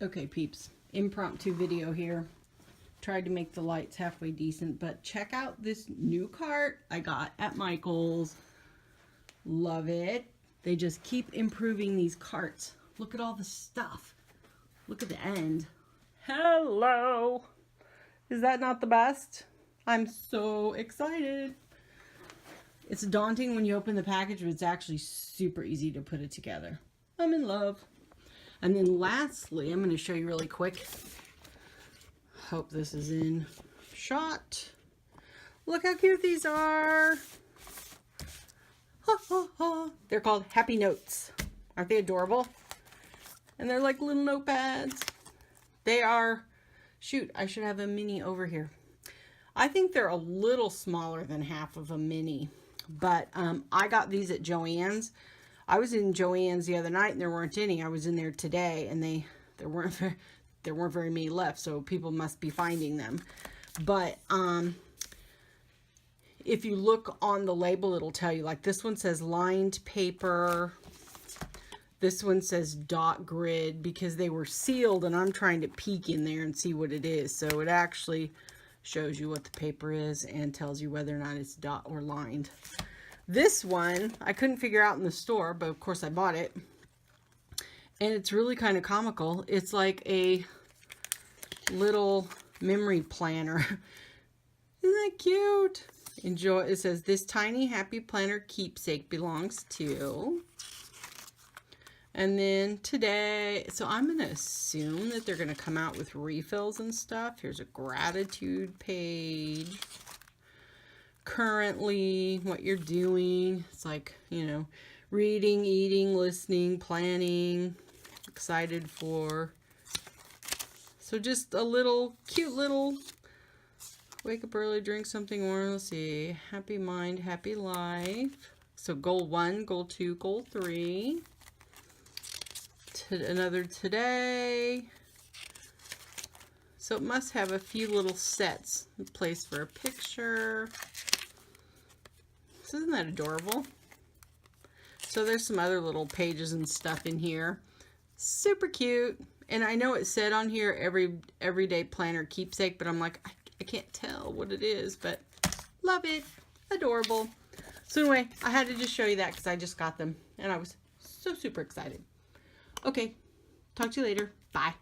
Okay, peeps, impromptu video here. Tried to make the lights halfway decent, but check out this new cart I got at Michael's. Love it. They just keep improving these carts. Look at all the stuff. Look at the end. Hello. Is that not the best? I'm so excited. It's daunting when you open the package, but it's actually super easy to put it together. I'm in love. And then lastly, I'm going to show you really quick. Hope this is in shot. Look how cute these are. Ha, ha, ha. They're called Happy Notes. Aren't they adorable? And they're like little notepads. They are, shoot, I should have a mini over here. I think they're a little smaller than half of a mini. But I got these at Joann's. I was in Joann's the other night and there weren't any. I was in there today and there weren't very many left, so people must be finding them. But if you look on the label, it'll tell you, like this one says lined paper. This one says dot grid because they were sealed and I'm trying to peek in there and see what it is. So it actually shows you what the paper is and tells you whether or not it's dot or lined. This one, I couldn't figure out in the store, but of course I bought it. And it's really kind of comical. It's like a little memory planner. Isn't that cute? Enjoy. It says, this tiny happy planner keepsake belongs to. And then today, so I'm going to assume that they're going to come out with refills and stuff. Here's a gratitude page. Currently, what you're doing. It's like, you know, reading, eating, listening, planning, excited for. So just a little, cute little, wake up early, drink something warm. Let's see, happy mind, happy life. So goal 1, goal 2, goal 3. Another today. So it must have a few little sets. A place for a picture. So isn't that adorable? So there's some other little pages and stuff in here. Super cute. And I know it said on here everyday planner keepsake, but I'm like, I can't tell what it is, but love it. Adorable. So anyway, I had to just show you that because I just got them and I was so super excited. Okay, talk to you later. Bye.